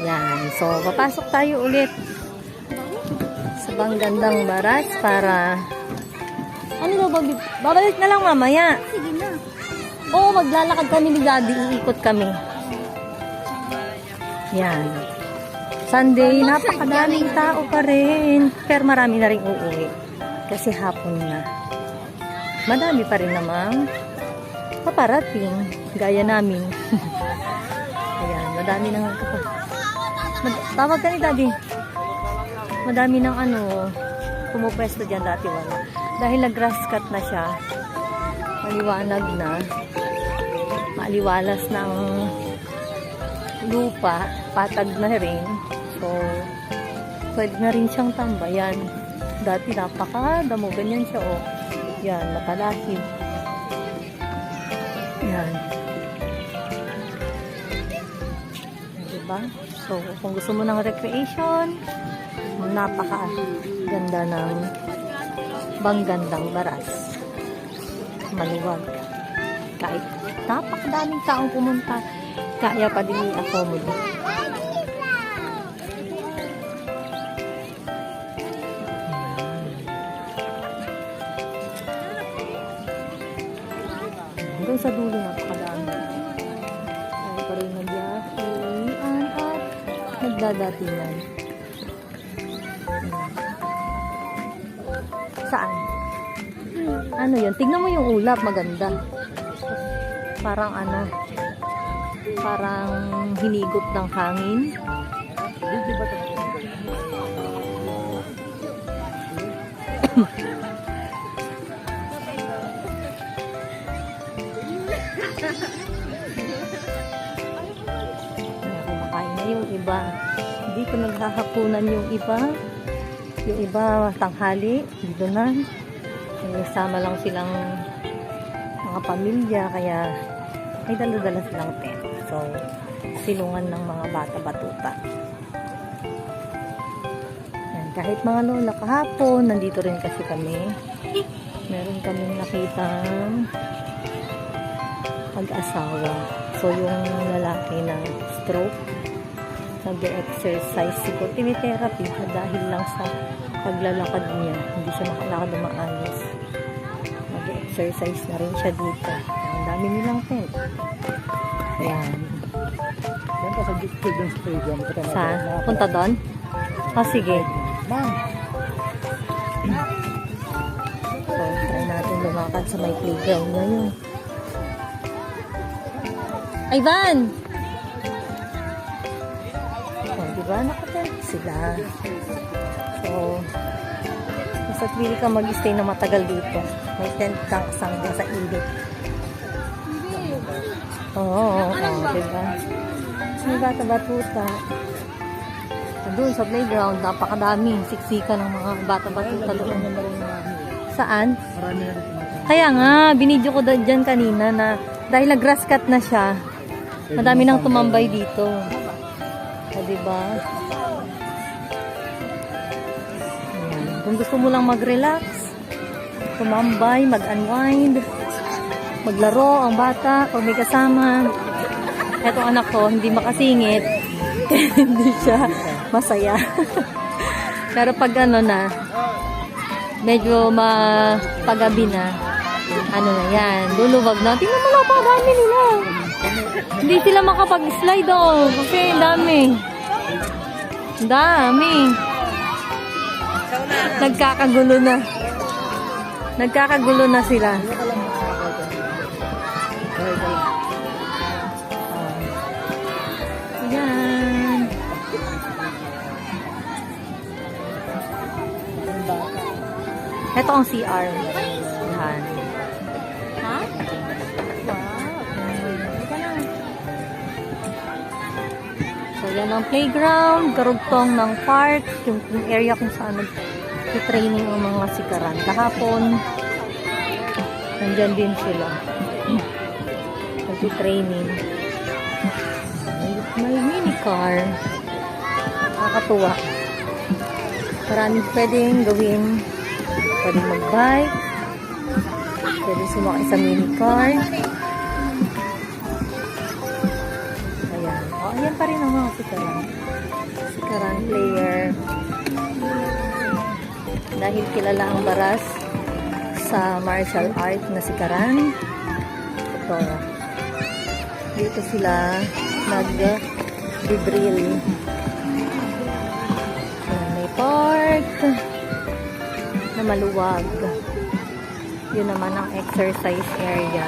Yan. So, papasok tayo ulit sa Banggandang Baras para... Ano daw, babalik na lang mamaya. Sige na. Oo, maglalakad kami ni Daddy. Iikot kami. Yan. Sunday, napakadaming tao pa rin. Pero marami na rin uuwi. Kasi hapon na. Madami pa rin namang paparating. Gaya namin. Ayan, madami nang... Tawag ka ni Daddy. Madami nang pumupwesto dyan dati wala. Dahil nag-grass cut na siya. Maliwanag na. Maliwalas ng lupa. Patag na rin. So, pwede na rin siyang tambayan. Dati napakadamo. Ganyan siya, oh. Yan, matalahib. Yan. Diba? So, kung gusto mo ng recreation, napaka-ganda ng Banggandang Baras. Maluwag. Kahit napakadaming taong pumunta, kaya pa din i-accommodate. Hanggang sa dulo napakadami. Kaya pa rin nag-iuwian at nagdadatingan. Saan? Ano yun? Tignan mo yung ulap. Maganda. Parang parang hinigot ng hangin. Kumakain na yung iba. Hindi ko naghahapunan yung iba. Yung iba tanghali, dito na. Sama lang silang mga pamilya, kaya may dala-dala silang tent. So, silungan ng mga bata-batuta. Yan, kahit mga lola kahapon, nandito rin kasi kami. Meron kaming nakitang mag-asawa. So, yung lalaki na stroke, nag-exercise siguro, tinitherapy dahil lang sa paglalakad niya. Hindi siya makalakad na maayos. Nag-exercise na rin siya dito. Ang dami nilang tent. Ayan. Yan sa children's playground. Saan? Punta doon? Oh, sige. Ma'am. So, try natin lumakad sa may playground ngayon. Ivan! Diba? Nakatent sila. So, basta pili ka mag-stay na matagal dito. May tent kang kasangga sa init. Oo, diba? May bata-batuta. Doon sa playground, napakadami. Siksika ng mga bata-batuta doon. Saan? Marami na rin tumatang. Kaya nga, binidyo ko dyan kanina na dahil nag-grass cut na siya, madami nang tumambay dito. Diba? Ayan. Kung gusto mo lang mag-relax, tumambay, mag-unwind, maglaro ang bata, pag may kasama. Etong anak ko, hindi makasingit. Hindi siya masaya. Pero pag na, medyo pagabi na, na yan, luluwag na. Tingnan mo lang, dami nila. Hindi sila makapag-slide kasi dami. Dami. Nagkakagulo na. Nagkakagulo na sila. Ayan. Ito ang CR. Ayan. Ha? So, yan ang playground, karugtong ng park, yung area kung saan nag-training ang mga sikaran. Kahapon, nandyan din sila. Nag-training. May mini car. Nakakatuwa. Maraming pwedeng gawin. Pwedeng mag-bike. Pwedeng sumakay sa mini car. Ayan. O, ayan pa rin ang mga sikaran. Si Karan player. Dahil kilala ang Baras sa martial art na si Karan. Ito. Dito sila nag-drill. May park na maluwag. Yun naman ang exercise area.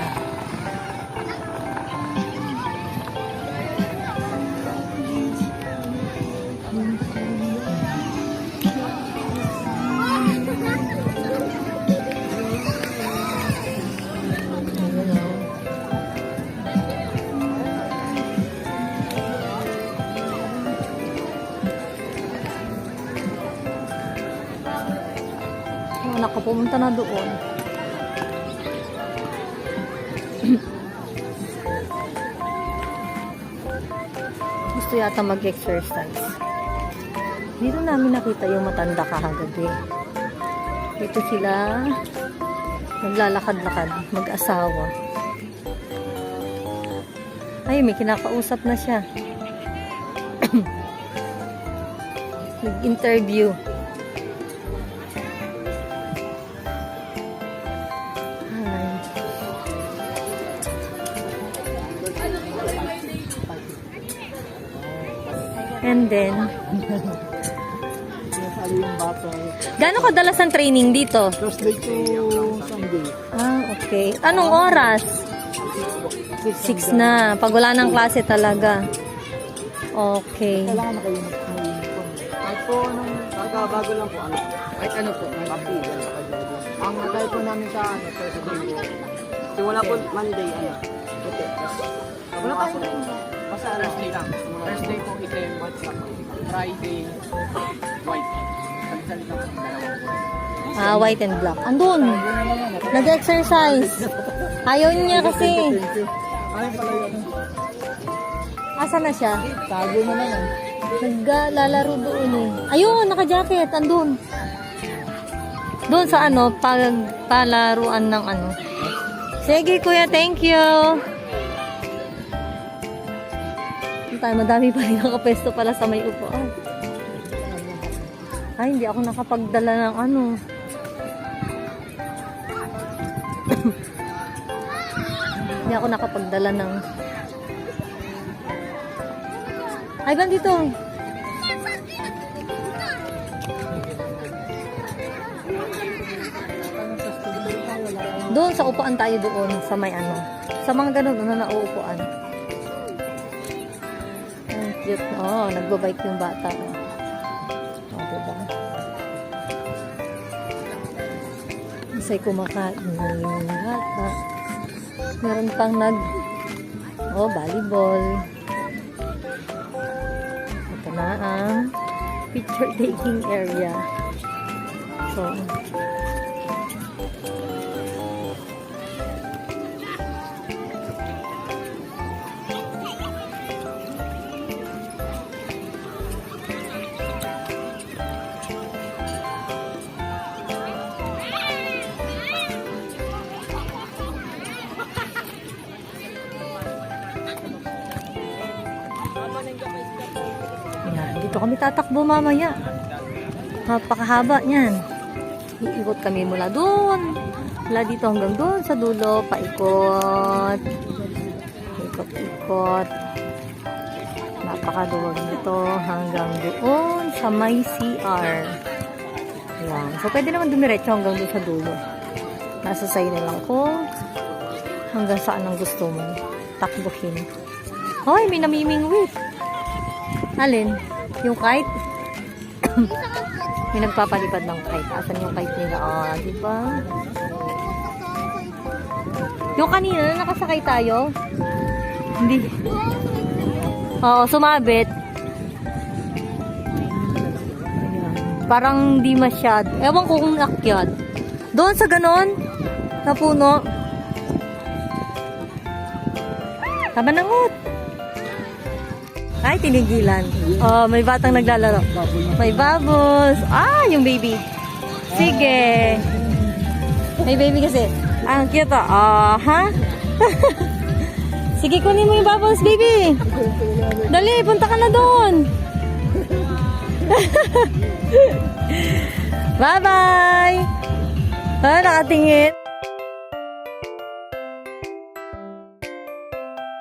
Yung anak ko pumunta na doon. Gusto yata mag-exercise. Dito namin nakita yung matanda kahagabi. Dito sila naglalakad-lakad, mag-asawa. Ay, may kinakausap na siya. Nag-interview. And then, Nasali yung bata. gaano kadalas ang training dito? Thursday to Sunday. Ah, okay. Anong oras? 6 na. Pag wala ng klase talaga. Okay. Kailangan na kayo mag-uniform. Kahit po nung bago lang po, ano? Kahit ano po, may kapi. Ang atay po namin sa Thursday po. So, wala po Monday, ano? Okay. Wala tayong basta Thursday lang. Thursday po, itim, WhatsApp. Friday, white. Sali-sali lang po, dalawang po. Ah, white and black. Andun. Nag-exercise. Ayaw niya kasi. Ay, pala yun. Asa na siya? Tago na lang. Naglalaro doon eh. Ayun, naka-jacket. Andun. Doon sa ano, palaruan ng ano. Sige kuya, thank you. Tayo, madami pa rin nakapesto pala sa may upuan. Ay, hindi ako nakapagdala ng ano. Hindi ako nakapagdala ng... Ay, ba dito? Doon sa upuan tayo doon, sa may ano. Sa mga ganun, ano na uupuan. Ang cute. Oh, nagbabike yung bata. Oh, diba? Masay kumakain yung bata. Meron pang volleyball. Ito na ang picture taking area. So, yan, dito kami tatakbo mamaya. Napakahaba niyan. Iikot kami mula doon. Mula dito hanggang doon sa dulo. Paikot. Ikot-ikot. Napakaluwag nito hanggang doon sa may CR. Yan. So, pwede naman dumiretso hanggang doon sa dulo. Nasa sa'yo na lang kung hanggang saan ang gusto mo takbuhin. Hoy, may namimingwit. Alin? Yung kite? May nagpapalipad ng kite. Asan yung kite nila? Ah, diba? Yung kanina na nakasakay tayo? Hindi. Oo, sumabit. Ayan. Parang di masyad. Ewan ko kung akyat. Doon sa ganon, na puno. Kabanangot. Ay, tinigilan. Oh, may batang naglalaro. May bubbles. Ah, yung baby. Sige. May baby kasi. Ang cute ah. Ah, ha? Sige, kunin mo yung bubbles, baby. Dali, punta ka na doon. Bye-bye! Ah, nakatingin.